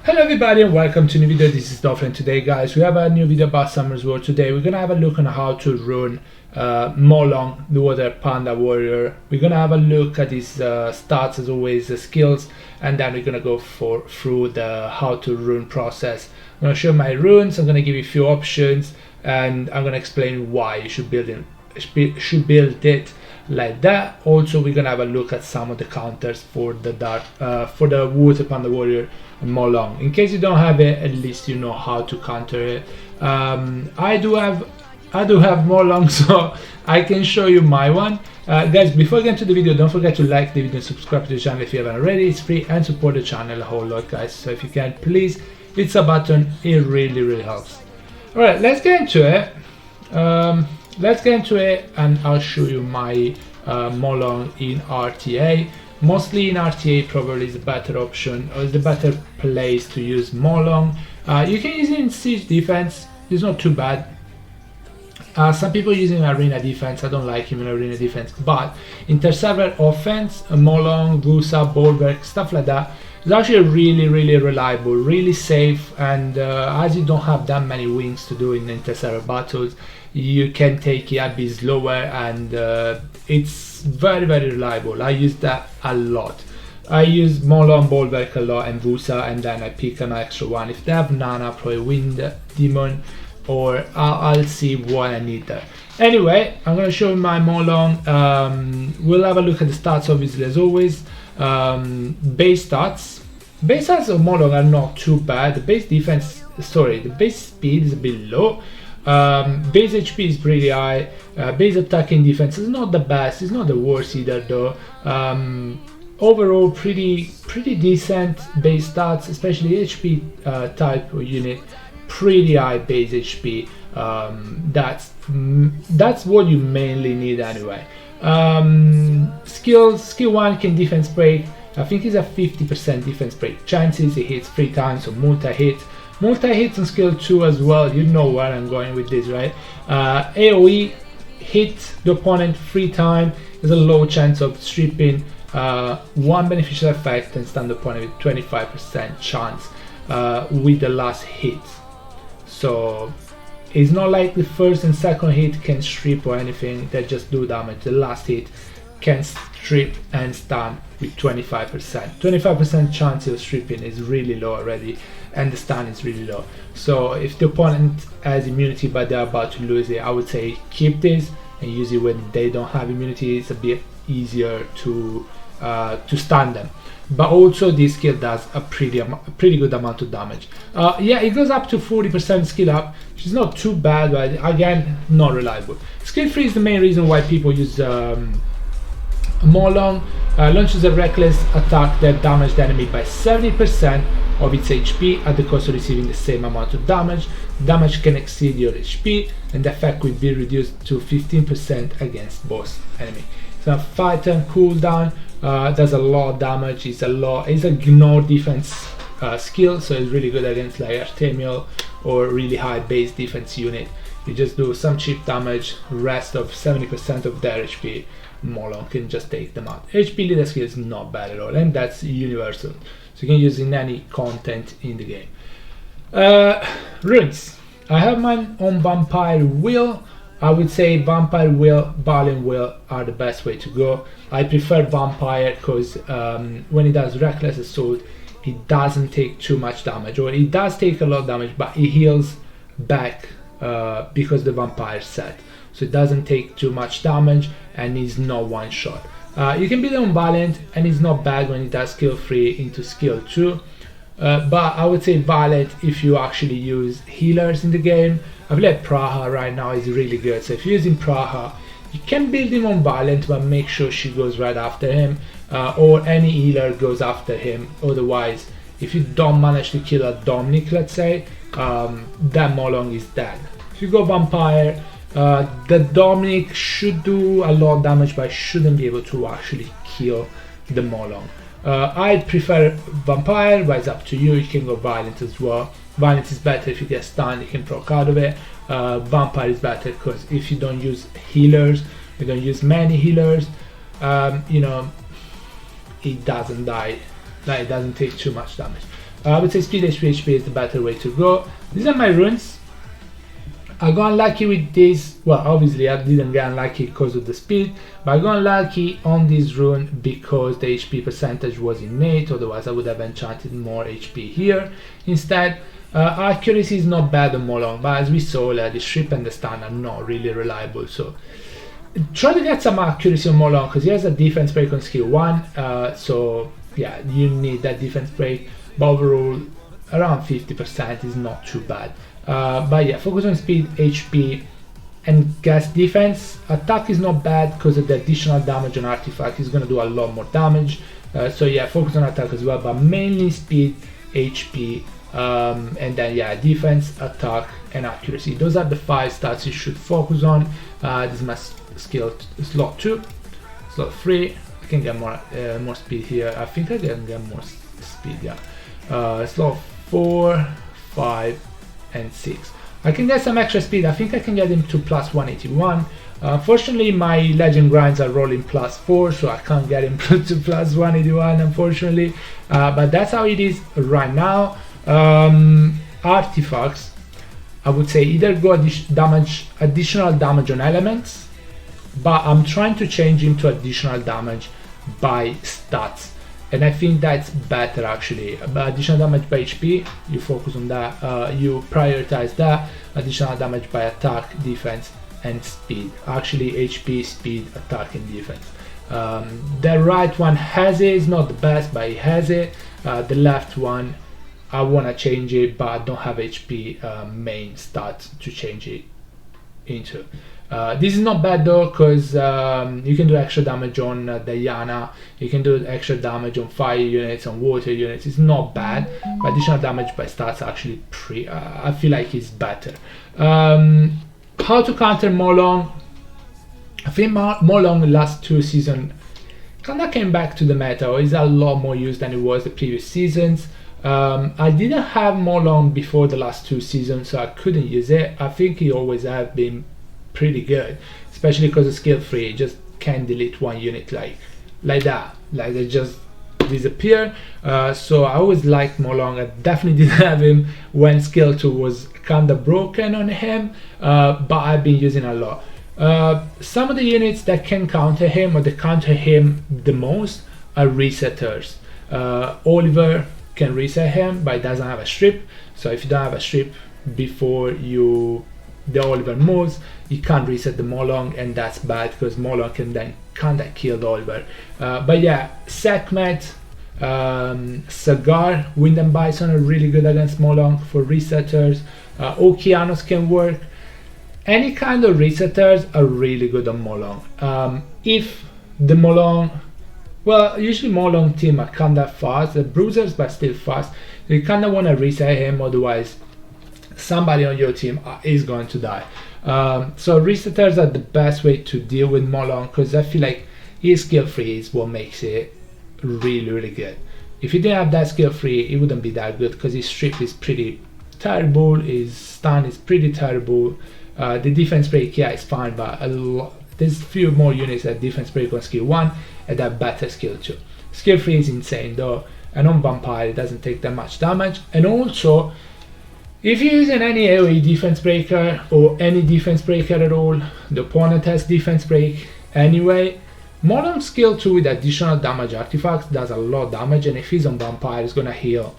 Hello everybody and welcome to a new video. This is Dolphin. Today guys we have a new video about Summer's War. Today we're gonna have a look on how to run Molong, the other Panda warrior. We're gonna have a look at his stats, as always, the skills, and then we're gonna go through the how to run process. I'm gonna show my runes, I'm gonna give you a few options, and I'm gonna explain why you should build it like that. Also we're gonna have a look at some of the counters for the water Panda warrior Molong. In case you don't have it, at least you know how to counter it. I do have Molong, so I can show you my one. Guys, before we get into the video, don't forget to like the video and subscribe to the channel if you haven't already. It's free and support the channel a whole lot, guys. So if you can, please hit a button. It really helps. All right, let's get into it. And I'll show you my Molong in RTA. Mostly in RTA probably is a better option, or is the better place to use Molong. You can use it in siege defense, it's not too bad. Some people using arena defense, I don't like him in arena defense, but inter-server offense, Molong, Vusa, Bulwark, stuff like that, is actually really reliable, really safe, and as you don't have that many wings to do in inter-server battles, you can take it a bit slower, and it's very reliable. I use that a lot. I use Molong, Bulwark a lot, and Vusa, and then I pick an extra one. If they have Nana, probably Wind Demon, or I'll see what I need there. Anyway, I'm gonna show you my Molong. We'll have a look at the stats, obviously, as always. Base stats of Molong are not too bad. The base defense, the base speed is a bit low. Base HP is pretty high. Base attacking defense is not the best, it's not the worst either though. Overall pretty decent base stats, especially HP type or unit, pretty high base HP. That's what you mainly need anyway. Skill 1 can defense break. I think it's a 50% defense break chances. It hits 3 times, so multi-hit on skill 2 as well. You know where I'm going with this, right? AoE, hit the opponent 3 times, there's a low chance of stripping, 1 beneficial effect, and stun the opponent with 25% chance with the last hit. So it's not like the first and second hit can strip or anything, they just do damage. The last hit can strip and stun with 25% chance of stripping is really low already, and the stun is really low. So if the opponent has immunity but they're about to lose it, I would say keep this and use it when they don't have immunity. It's a bit easier to stun them. But also this skill does a pretty good amount of damage. Yeah, it goes up to 40% skill up, which is not too bad, but again, not reliable. Skill 3 is the main reason why people use Molong. Launches a reckless attack that damages the enemy by 70% of its HP at the cost of receiving the same amount of damage. Damage can exceed your HP, and the effect will be reduced to 15% against boss enemy. It's a 5-turn cooldown. Does a lot of damage. It's a ignore defense skill, so it's really good against like Artemiel or really high base defense unit. You just do some cheap damage, rest of 70% of their HP. Molong can just take them out. HP leader skill is not bad at all, and that's universal, so you can use in any content in the game. Runes. I have mine on Vampire Will. I would say Vampire Will, Balin Will are the best way to go. I prefer Vampire because when it does Reckless Assault, it doesn't take too much damage, or it does take a lot of damage, but it heals back because the Vampire set. So it doesn't take too much damage and is not one shot. You can build it on Valiant, and it's not bad when it does skill 3 into skill 2. But I would say Valiant if you actually use healers in the game. I've let Praha right now is really good, so if you're using Praha, you can build him on Valiant, but make sure she goes right after him, or any healer goes after him. Otherwise, if you don't manage to kill a Dominic, let's say, that Molong is dead. If you go Vampire, the Dominic should do a lot of damage, but shouldn't be able to actually kill the Molong. I prefer Vampire, but it's up to you. You can go Violent as well. Violent is better if you get stunned, you can proc out of it. Vampire is better because if you don't use healers, you don't use many healers, you know, it doesn't die, like it doesn't take too much damage. I would say speed HP is the better way to go. These are my runes. I got unlucky with this. Well, obviously I didn't get unlucky because of the speed, but I got unlucky on this rune because the HP percentage was innate, otherwise I would have enchanted more HP here instead. Accuracy is not bad on Molong, but as we saw, the strip and the stun are not really reliable, so try to get some accuracy on Molong because he has a defense break on skill 1, so yeah, you need that defense break, but overall around 50% is not too bad. But yeah, focus on speed, HP, and gas defense. Attack is not bad because of the additional damage on artifact. He's gonna do a lot more damage. So yeah, focus on attack as well, but mainly speed, HP, and then yeah, defense, attack, and accuracy. Those are the 5 stats you should focus on. This is my skill slot 2, slot 3. I can get more speed here. I think I can get more speed. Yeah, slot 4, 5. And 6. I can get some extra speed. I think I can get him to plus 181. Unfortunately, my legend grinds are rolling plus 4, so I can't get him to plus 181, unfortunately. But that's how it is right now. Artifacts, I would say either go additional damage on elements, but I'm trying to change him to additional damage by stats. And I think that's better actually. But additional damage by HP, you focus on that, you prioritize that. Additional damage by attack, defense, and speed. Actually, HP, speed, attack, and defense. The right one has it, it's not the best, but it has it. The left one, I want to change it, but I don't have HP main stats to change it into. This is not bad though, because you can do extra damage on Diana, you can do extra damage on fire units, on water units. It's not bad, but additional damage by stats actually I feel like it's better. How to counter Molong? I think Molong last 2 seasons kinda came back to the meta, or is a lot more used than it was the previous seasons. I didn't have Molong before the last 2 seasons, so I couldn't use it. I think he always have been pretty good, especially because of skill 3. You just can't delete one unit like that, like they just disappear. So I always liked Molong. I definitely didn't have him when skill 2 was kinda broken on him, but I've been using a lot. Some of the units that can counter him, or that counter him the most, are resetters. Oliver can reset him, but he doesn't have a strip, so if you don't have a strip before the Oliver moves, you can't reset the Molong, and that's bad because Molong can then kinda kill the Oliver. But yeah, Sekhmet, Sagar, Wind and Bison are really good against Molong for resetters. Okeanos can work. Any kind of resetters are really good on Molong. If the Molong, well, usually Molong team are kinda fast, the bruisers but still fast, you kinda wanna reset him, otherwise somebody on your team is going to die. So resetters are the best way to deal with Molong, because I feel like his skill 3 is what makes it really good. If he didn't have that skill 3, it wouldn't be that good, because his strip is pretty terrible, his stun is pretty terrible. The defense break, yeah, is fine, but there's few more units that defense break on skill 1 and that better skill 2. Skill 3 is insane though, and on Vampire it doesn't take that much damage. And also, if you're using any AoE defense breaker or any defense breaker at all, the opponent has defense break anyway. Molong skill 2 with additional damage artifacts does a lot of damage, and if he's on Vampire, it's gonna heal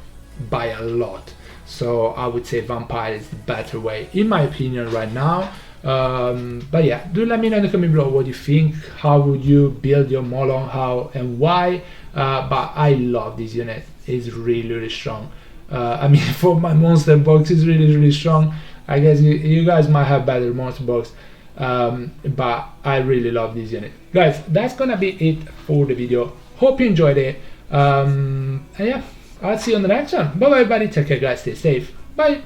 by a lot. So I would say Vampire is the better way, in my opinion, right now. But yeah, do let me know in the comment below what you think. How would you build your Molong, how and why? But I love this unit. It's really strong. I mean, for my monster box, it's really strong. I guess you guys might have better monster box, but I really love this unit. Guys, that's gonna be it for the video. Hope you enjoyed it. And yeah, I'll see you on the next one. Bye bye everybody, take care guys, stay safe, bye.